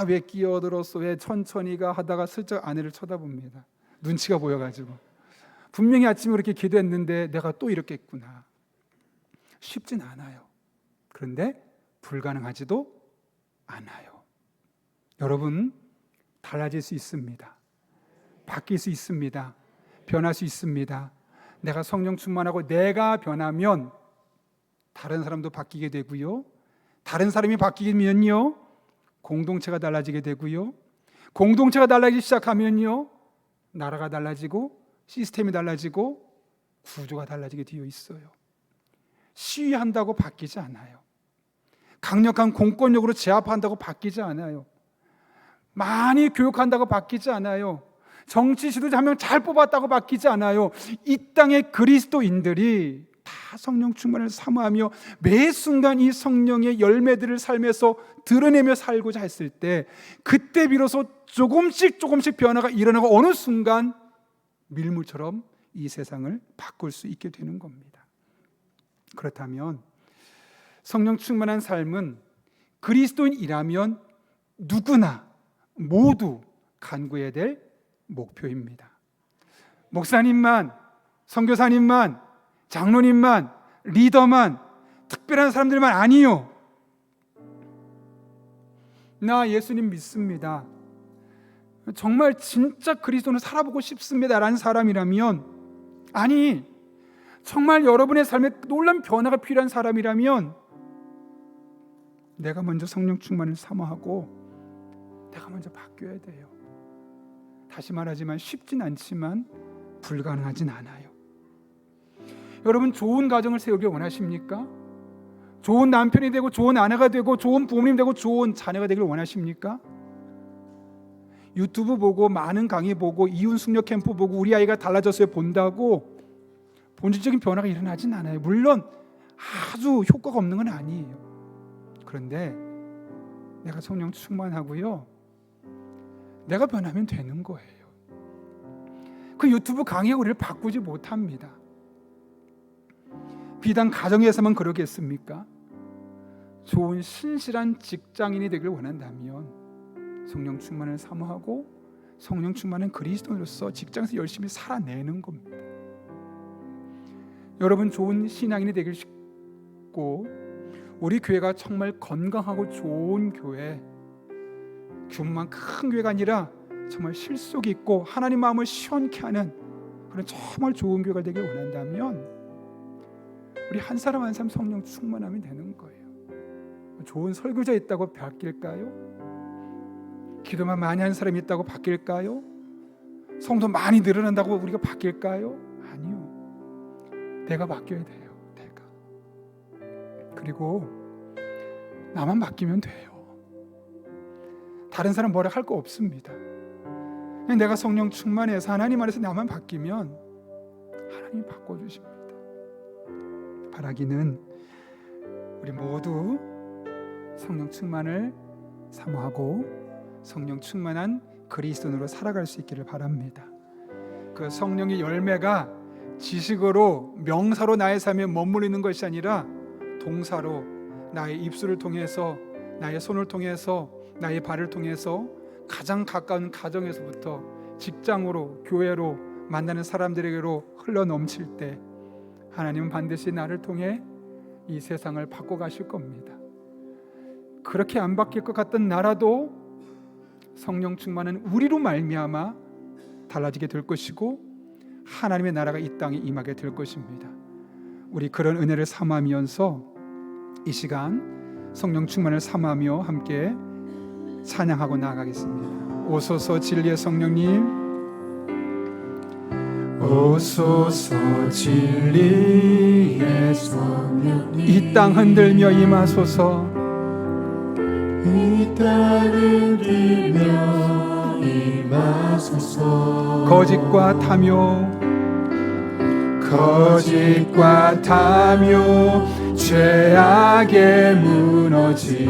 [SPEAKER 1] 왜 끼어들었어, 왜 천천히가 하다가 슬쩍 아내를 쳐다봅니다. 눈치가 보여가지고 분명히 아침에 그렇게 기도했는데 내가 또 이렇게 했구나. 쉽진 않아요. 그런데 불가능하지도 않아요. 여러분, 달라질 수 있습니다. 바뀔 수 있습니다. 변할 수 있습니다. 내가 성령 충만하고 내가 변하면 다른 사람도 바뀌게 되고요, 다른 사람이 바뀌면요 공동체가 달라지게 되고요, 공동체가 달라지기 시작하면요 나라가 달라지고 시스템이 달라지고 구조가 달라지게 되어 있어요. 시위한다고 바뀌지 않아요. 강력한 공권력으로 제압한다고 바뀌지 않아요. 많이 교육한다고 바뀌지 않아요. 정치 지도자 한 명 잘 뽑았다고 바뀌지 않아요. 이 땅의 그리스도인들이 다 성령 충만을 사모하며 매 순간 이 성령의 열매들을 삶에서 드러내며 살고자 했을 때, 그때 비로소 조금씩 변화가 일어나고 어느 순간 밀물처럼 이 세상을 바꿀 수 있게 되는 겁니다. 그렇다면 성령 충만한 삶은 그리스도인이라면 누구나 모두 간구해야 될 목표입니다. 목사님만, 선교사님만, 장로님만, 리더만, 특별한 사람들만 아니요, 나 예수님 믿습니다, 정말 진짜 그리스도는 살아보고 싶습니다 라는 사람이라면, 아니 정말 여러분의 삶에 놀라운 변화가 필요한 사람이라면 내가 먼저 성령 충만을 사모하고 내가 먼저 바뀌어야 돼요. 다시 말하지만 쉽진 않지만 불가능하진 않아요. 여러분, 좋은 가정을 세우길 원하십니까? 좋은 남편이 되고 좋은 아내가 되고 좋은 부모님 되고 좋은 자녀가 되길 원하십니까? 유튜브 보고 많은 강의 보고 이혼 숙녀 캠프 보고 우리 아이가 달라졌어요 본다고 본질적인 변화가 일어나진 않아요. 물론 아주 효과가 없는 건 아니에요. 그런데 내가 성령 충만하고요, 내가 변하면 되는 거예요. 그 유튜브 강의가 우리를 바꾸지 못합니다. 비단 가정에서만 그러겠습니까? 좋은 신실한 직장인이 되길 원한다면 성령 충만을 사모하고 성령 충만한 그리스도인으로서 직장에서 열심히 살아내는 겁니다. 여러분, 좋은 신앙인이 되길 싶고 우리 교회가 정말 건강하고 좋은 교회, 규모만 큰 교회가 아니라 정말 실속 있고 하나님 마음을 시원케 하는 그런 정말 좋은 교회가 되길 원한다면 우리 한 사람 한 사람 성령 충만하면 되는 거예요. 좋은 설교자 있다고 바뀔까요? 기도만 많이 하는 사람이 있다고 바뀔까요? 성도 많이 늘어난다고 우리가 바뀔까요? 아니요. 내가 바뀌어야 돼요. 내가. 그리고 나만 바뀌면 돼요. 다른 사람 뭐라 할 거 없습니다. 그냥 내가 성령 충만해서 하나님 안에서 나만 바뀌면 하나님이 바꿔주십니다. 바라기는 우리 모두 성령 충만을 사모하고 성령 충만한 그리스도인으로 살아갈 수 있기를 바랍니다. 그 성령의 열매가 지식으로 명사로 나의 삶에 머무르는 것이 아니라 동사로 나의 입술을 통해서, 나의 손을 통해서, 나의 발을 통해서 가장 가까운 가정에서부터 직장으로, 교회로, 만나는 사람들에게로 흘러넘칠 때 하나님은 반드시 나를 통해 이 세상을 바꿔가실 겁니다. 그렇게 안 바뀔 것 같던 나라도 성령 충만은 우리로 말미암아 달라지게 될 것이고 하나님의 나라가 이 땅에 임하게 될 것입니다. 우리 그런 은혜를 사모하면서 이 시간 성령 충만을 사모하며 함께 찬양하고 나아가겠습니다. 오소서 진리의 성령님,
[SPEAKER 2] 오소서 진리의 성령님,
[SPEAKER 1] 이 땅 흔들며 임하소서.
[SPEAKER 2] 이 땅 흔들며 임하소서.
[SPEAKER 1] 거짓과 탐욕,
[SPEAKER 2] 죄악에 무너진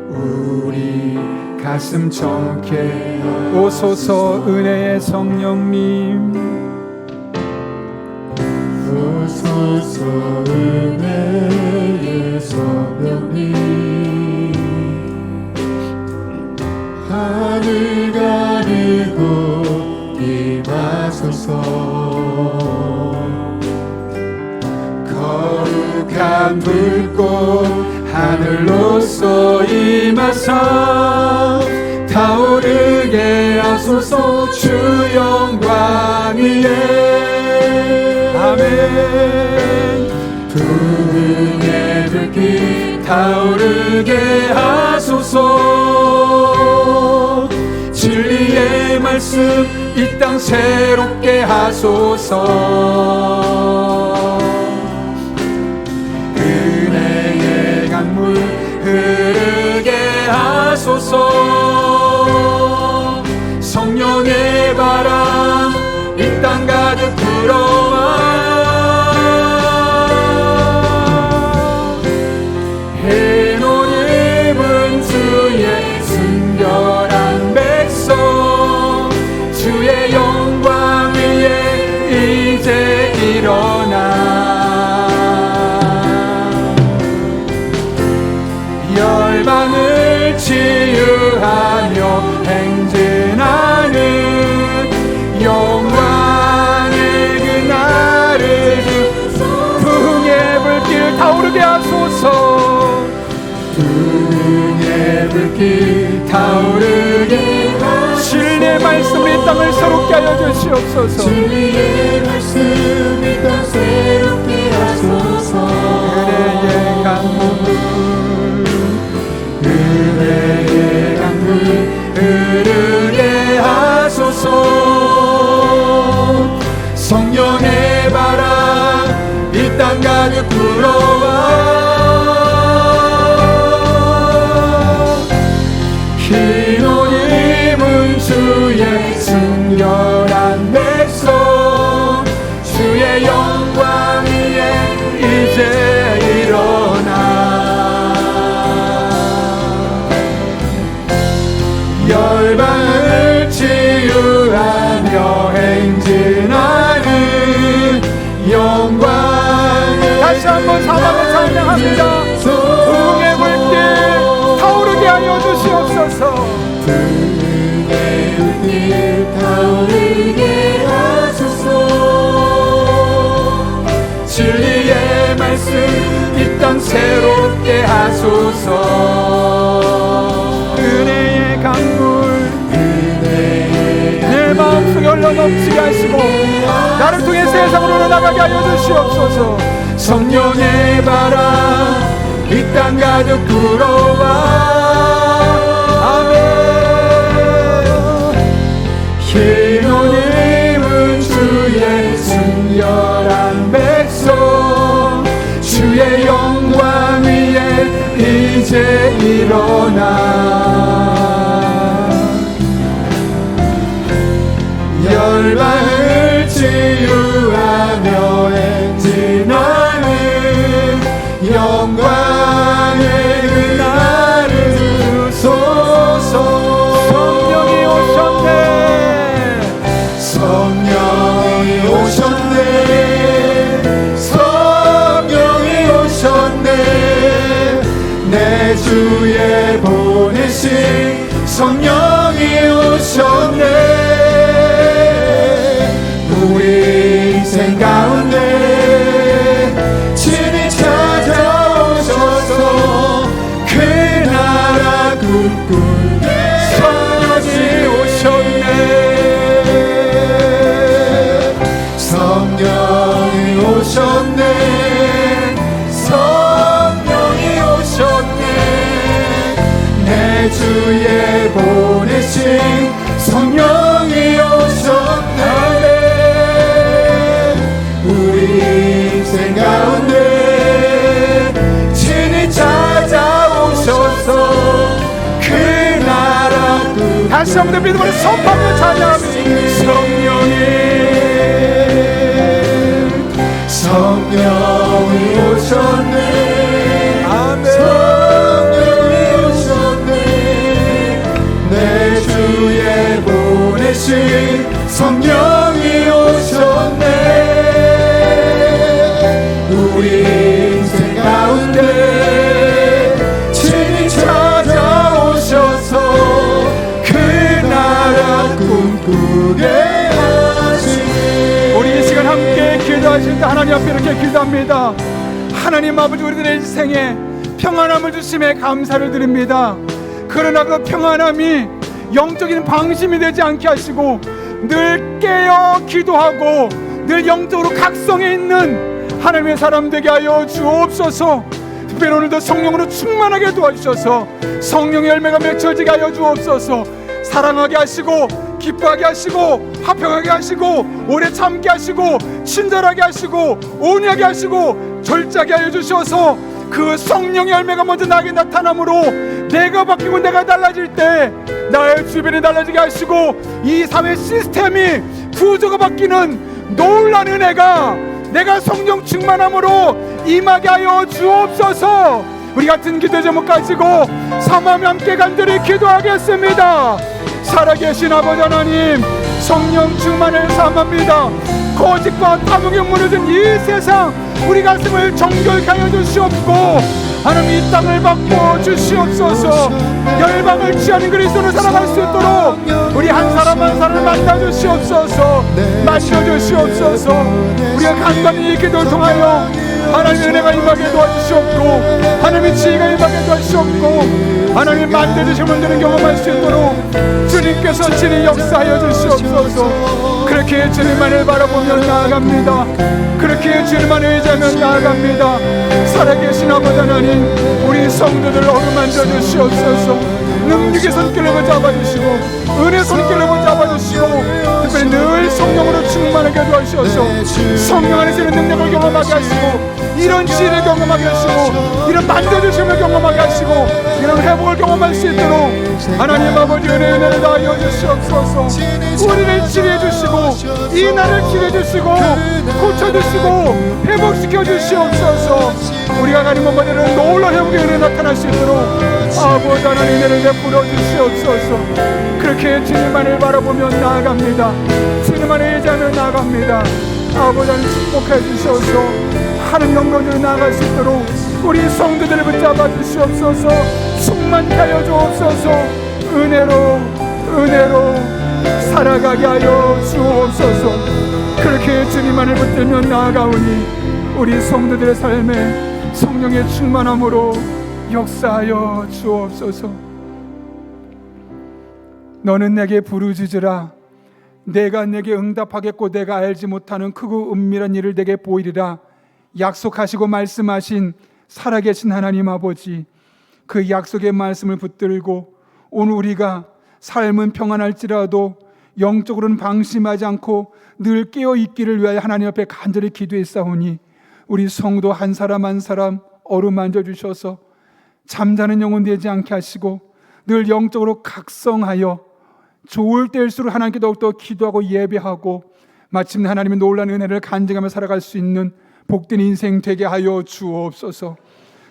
[SPEAKER 2] 우리 가슴 정케
[SPEAKER 1] 오소서 은혜의 성령님,
[SPEAKER 2] 오소서 은혜의 성령님, 하늘 가르고 임하소서. 거룩한 불꽃 하늘로서 임하사 타오르게 하소서. 주 영광
[SPEAKER 1] 타오르게 하소서. 진리의 말씀 이 땅 새롭게 하소서. 은혜의 강물 흐르게 하소서. 성령의 바람 이 땅 가득 불어와 흰옷 입은 주의 순결한 백성, 주의 영광 위에 이제 일어나 열방을 치유하며 행진하는 영광의 그날을 부흥의 불길 타오르게 하소서. 부흥의 불길 타오르게 하소서. 진리의 말씀 이 땅을 새롭게 하여 주시옵소서.
[SPEAKER 2] 진리의 말씀 이 땅 새롭게 하소서.
[SPEAKER 1] 은혜의 강물 은혜의 강물 흐르게 하소서. 성령의 바람 이 땅 가득 불어와 흰옷 입은 주의 순결한 백성, 주의 영광 위에 이제 일어나 열방을 치유하며 행진하는 영광을 다시 한번 사랑을 찬양합니다. 부흥의 불길 타오르게 하여 주시옵소서.
[SPEAKER 2] 부흥의 불길 타오르게 하소서.
[SPEAKER 1] 진리의 말씀 이 땅 새롭게 하소서. 은혜의 강물 내 마음속에 흘러 넘치게 하시고 나를 통해 세상으로 나가게 하여 주시옵소서. 성령의 바람 이 땅 가득 불어와 아멘. 흰옷 입은 주의 순결한 백성, 주의 영광 위에 이제 일어나 열방을 치유하며 행진하는 영광의 그날을 주소서. 성령이 오셨네. 성령이 오셨네. 성령이 오셨네. 내 주에 보내신 성령이 오셨네. 우리 인생 가운데 친히 찾아오셔서 그 나라 꿈꾸게 성령이 오셨네. 성령이 오셨네. 성령이 오셨네. 내 주에 보내신 성령이 오셨네. 우리 인생 가운데 친히 찾아오셔서 그 나라 다시 한번 믿음으로 선포하며 찬양합니다. 성령이 오셨네. 아멘. 성령이 오셨네. 내 주에 보내신 성령이 오셨네. 우리 인생 가운데 친히 찾아오셔서 그 나라 꿈꾸게 하시니 우리 이 시간 함께 기도하실 때 하나님 앞에 이렇게 기도합니다. 하나님 아버지, 우리들의 인생에 평안함을 주심에 감사를 드립니다. 그러나 그 평안함이 영적인 방심이 되지 않게 하시고 늘 깨어 기도하고 늘 영적으로 각성해 있는 하나님의 사람 되게 하여 주옵소서. 특별히 오늘도 성령으로 충만하게 도와주셔서 성령의 열매가 맺혀지게 하여 주옵소서. 사랑하게 하시고 기뻐하게 하시고 화평하게 하시고 오래 참게 하시고 친절하게 하시고 온유하게 하시고 절제하게 하여 주셔서 그 성령의 열매가 먼저 나에게 나타나므로 내가 바뀌고 내가 달라질 때 나의 주변이 달라지게 하시고 이 사회 시스템이 구조가 바뀌는 놀라운 은혜가 내가 성령 충만함으로 임하게 하여 주옵소서. 우리 같은 기도 제목 가지고 사모하며 함께 간절히 기도하겠습니다. 살아계신 아버지 하나님, 성령 충만을 사모합니다. 거짓과 탐욕에 무너진 이 세상 우리 가슴을 정결케 하여 주시옵고 하나님 이 땅을 바꿔 주시옵소서. 열방을 취하는 그리스도로 살아갈 수 있도록 우리 한 사람 한 사람을 만나 주시옵소서. 만져 주시옵소서. 우리가 간단히 이 기도를 통하여 하나님의 은혜가 임하게 도와주시옵고 하나님의 지혜가 임하게 도와주시옵고 하나님 만져주신 분들은 경험할 수 있도록 주님께서 친히 역사하여 주시옵소서. 그렇게 주님만을 바라보며 나아갑니다. 그렇게 주님만을 의지하며 나아갑니다. 살아계신 아버지 하나님, 우리 성도들 어루만져 주시옵소서. 능력의 손길을 잡아주시고 은혜 손길을 잡아주시고 특별히 늘 성령으로 충만하게 도와주셔서 성령 안에서 있는 능력을 경험하게 하시고 이런 지혜를 경험하게 하시고 이런 만져주심을 경험하게 하시고 이런 회복을 경험할 수 있도록 하나님 아버지 은혜를 다하여 주시옵소서. 우리를 치료해 주시고 이 나를 치료해 주시고 고쳐주시고 회복시켜 주시옵소서. 우리가 가는 곳마다는 놀라운 회복의 은혜 나타날 수 있도록 아버지 하나님 은혜를 베풀어 주시옵소서. 그렇게 주님만을 바라보며 나아갑니다. 주님만을 의지하며 나아갑니다. 아버지 하나님 축복해 주셔서 하나님 영광으로 나아갈 수 있도록 우리 성도들을 붙잡아 주시옵소서. 충만케 하여 주옵소서. 은혜로 살아가게 하여 주옵소서. 그렇게 주님만을 붙들며 나아가오니 우리 성도들의 삶에 성령의 충만함으로 역사하여 주옵소서. 너는 내게 부르짖으라. 내가 내게 응답하겠고 내가 알지 못하는 크고 은밀한 일을 내게 보이리라. 약속하시고 말씀하신 살아계신 하나님 아버지, 그 약속의 말씀을 붙들고 오늘 우리가 삶은 평안할지라도 영적으로는 방심하지 않고 늘 깨어있기를 위하여 하나님 앞에 간절히 기도했사오니 우리 성도 한 사람 한 사람 어루만져 주셔서 잠자는 영혼 되지 않게 하시고 늘 영적으로 각성하여 좋을 때일수록 하나님께 더욱더 기도하고 예배하고 마침내 하나님의 놀라운 은혜를 간증하며 살아갈 수 있는 복된 인생 되게 하여 주옵소서.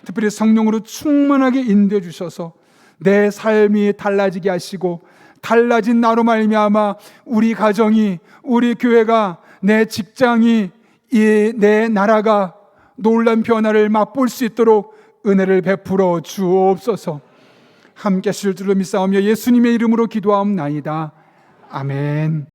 [SPEAKER 1] 특별히 성령으로 충만하게 인도해 주셔서 내 삶이 달라지게 하시고 달라진 나로 말미암아 우리 가정이, 우리 교회가, 내 직장이, 내 나라가 놀라운 변화를 맛볼 수 있도록 은혜를 베풀어 주옵소서. 함께 하실 줄로 믿사오며 예수님의 이름으로 기도하옵나이다. 아멘.